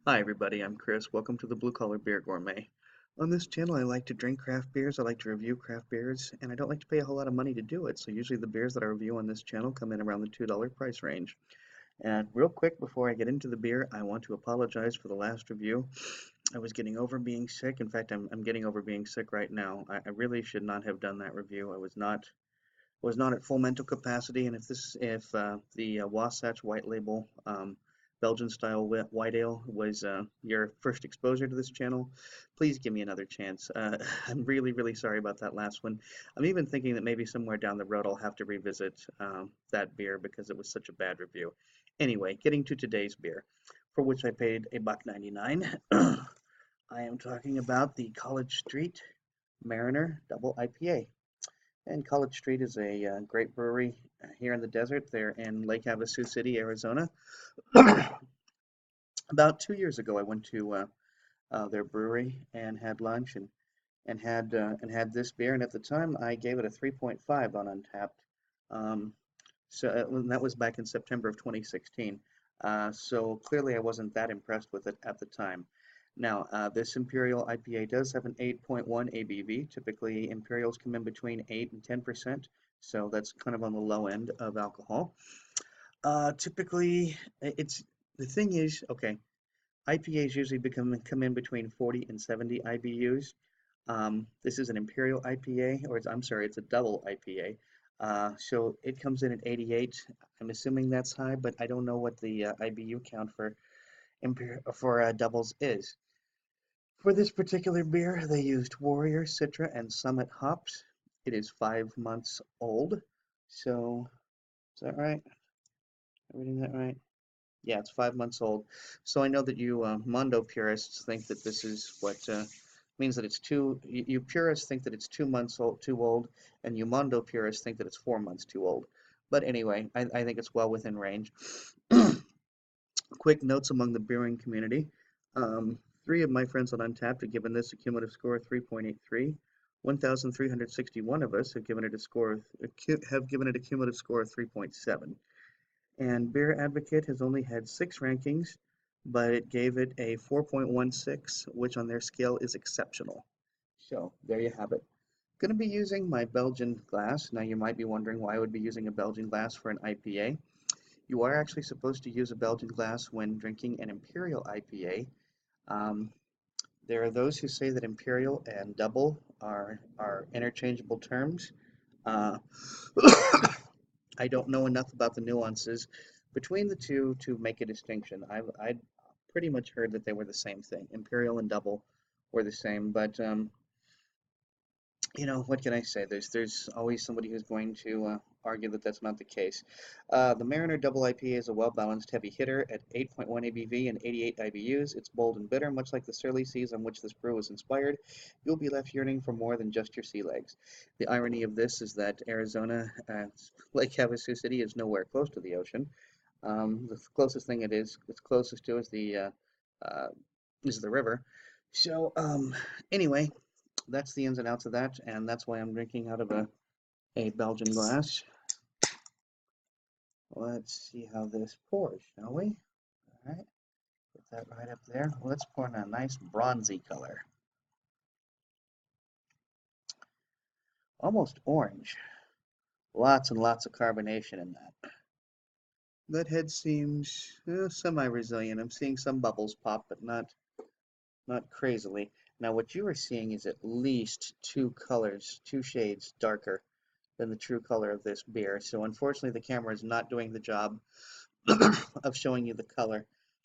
Hi everybody, I'm Chris. Welcome to the Blue Collar Beer Gourmet. On this channel I like to drink craft beers, I like to review craft beers, and I don't like to pay a whole lot of money to do it, so usually the beers that I review on this channel come in around the $2 price range. And real quick before I get into the beer, I want to apologize for the last review. I was getting over being sick. In fact, I'm getting over being sick right now. I really should not have done that review. I was not at full mental capacity, and if the Wasatch White Label Belgian style white ale was your first exposure to this channel, please give me another chance. I'm really sorry about that last one. I'm even thinking that maybe somewhere down the road I'll have to revisit that beer because it was such a bad review. Anyway, getting to today's beer, for which I paid $1.99. I am talking about the College Street Mariner Double IPA. And College Street is a great brewery here in the desert. They're in Lake Havasu City, Arizona. About 2 years ago, I went to their brewery and had lunch and had this beer. And at the time, I gave it a 3.5 on Untapped. Um, that was back in September of 2016. So clearly, I wasn't that impressed with it at the time. Now, this Imperial IPA does have an 8.1 ABV. Typically, Imperials come in between 8 and 10%, so that's kind of on the low end of alcohol. Typically, it's the thing is, okay, IPAs usually come in between 40 and 70 IBUs. This is an Imperial IPA, or I'm sorry, it's a double IPA. So it comes in at 88. I'm assuming that's high, but I don't know what the IBU count for doubles is. For this particular beer, they used Warrior, Citra, and Summit hops. It is 5 months old. So, is that right? Am I reading that right? Yeah, it's 5 months old. So I know that you Mondo purists think that this is what means that it's you purists think that it's 2 months old, too old, and you Mondo purists think that it's 4 months too old. But anyway, I think it's well within range. Quick notes among the brewing community. Three of my friends on Untapped have given this a cumulative score of 3.83. 1,361 of us have given it a cumulative score of 3.7. And Beer Advocate has only had 6 rankings, but it gave it a 4.16, which on their scale is exceptional. So there you have it. Going to be using my Belgian glass. Now you might be wondering why I would be using a Belgian glass for an IPA. You are actually supposed to use a Belgian glass when drinking an Imperial IPA. Um, there are those who say that Imperial and double are interchangeable terms. Uh, I don't know enough about the nuances between the two to make a distinction. I pretty much heard that they were the same thing. Imperial and double were the same, but what can I say? There's always somebody who's going to argue that that's not the case. The Mariner Double IPA is a well-balanced heavy hitter at 8.1 ABV and 88 IBUs. It's bold and bitter, much like the surly seas on which this brew was inspired. You'll be left yearning for more than just your sea legs. The irony of this is that Arizona, Lake Havasu City, is nowhere close to the ocean. The closest thing it's closest to uh, is the river. So anyway, that's the ins and outs of that, and that's why I'm drinking out of a Belgian glass. Let's see how this pours, shall we? All right, put that right up there. Let's pour in a nice bronzy color. Almost orange. Lots and lots of carbonation in that. That head seems semi-resilient. I'm seeing some bubbles pop, but not crazily. Now what you are seeing is at least 2 shades darker than the true color of this beer. So unfortunately the camera is not doing the job of showing you the color.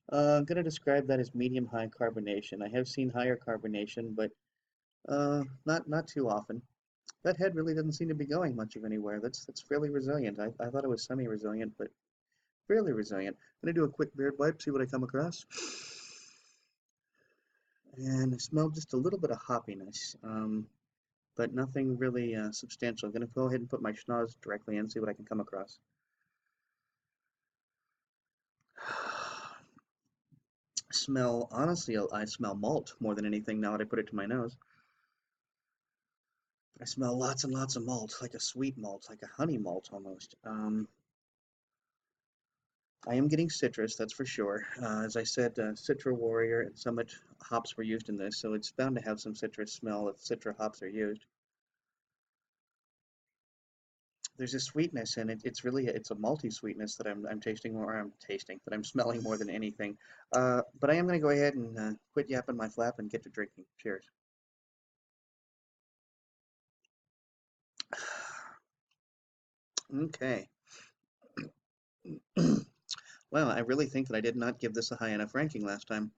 I'm going to describe that as medium-high carbonation. I have seen higher carbonation, but not too often. That head really doesn't seem to be going much of anywhere. That's fairly resilient. I thought it was semi-resilient, but fairly resilient. I'm going to do a quick beard wipe, see what I come across. And I smell just a little bit of hoppiness, but nothing really substantial. I'm going to go ahead and put my schnoz directly in, see what I can come across. Honestly, I smell malt more than anything now that I put it to my nose. I smell lots and lots of malt, like a sweet malt, like a honey malt almost. I am getting citrus, that's for sure. As I said, Citra Warrior and Summit hops were used in this, so it's bound to have some citrus smell if Citra hops are used. There's a sweetness in it. It's a malty sweetness that I'm tasting, or I'm tasting, that I'm smelling more than anything. But I am going to go ahead and quit yapping my flap and get to drinking. Cheers. Okay. Well, I really think that I did not give this a high enough ranking last time.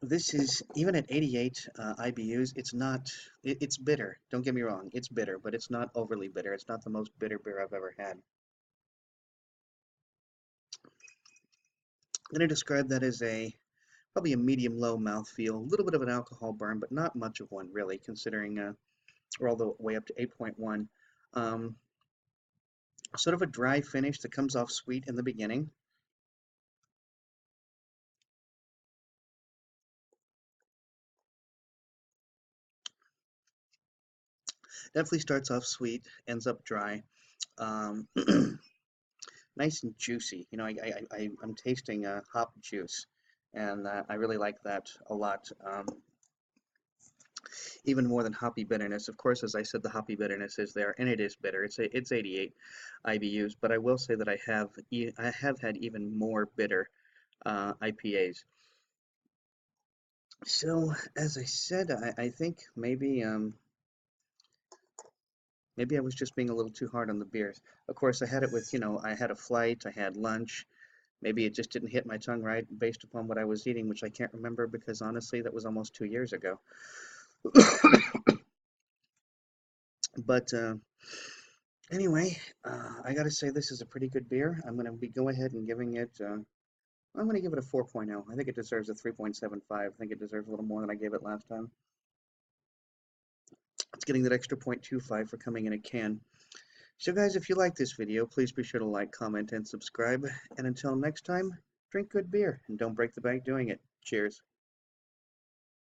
This is, even at 88 IBUs, it's bitter. Don't get me wrong, it's bitter, but it's not overly bitter. It's not the most bitter beer I've ever had. I'm going to describe that as probably a medium-low mouthfeel, a little bit of an alcohol burn, but not much of one really, considering we're all the way up to 8.1. Um, Sort of a dry finish that comes off sweet in the beginning. Definitely starts off sweet, ends up dry. Um, Nice and juicy. You know, I'm tasting hop juice, and I really like that a lot. Even more than hoppy bitterness. Of course, as I said, the hoppy bitterness is there, and it is bitter. It's 88 IBUs, but I will say that I have had even more bitter IPAs. So, as I said, I think maybe I was just being a little too hard on the beers. Of course, I had it with, I had a flight, I had lunch. Maybe it just didn't hit my tongue right based upon what I was eating, which I can't remember because honestly, that was almost 2 years ago. But anyway, I gotta say this is a pretty good beer. I'm gonna be go ahead and giving it. I'm gonna give it a 4.0. I think it deserves a 3.75. I think it deserves a little more than I gave it last time. It's getting that extra 0.25 for coming in a can. So guys, if you like this video, please be sure to like, comment, and subscribe. And until next time, drink good beer and don't break the bank doing it. Cheers.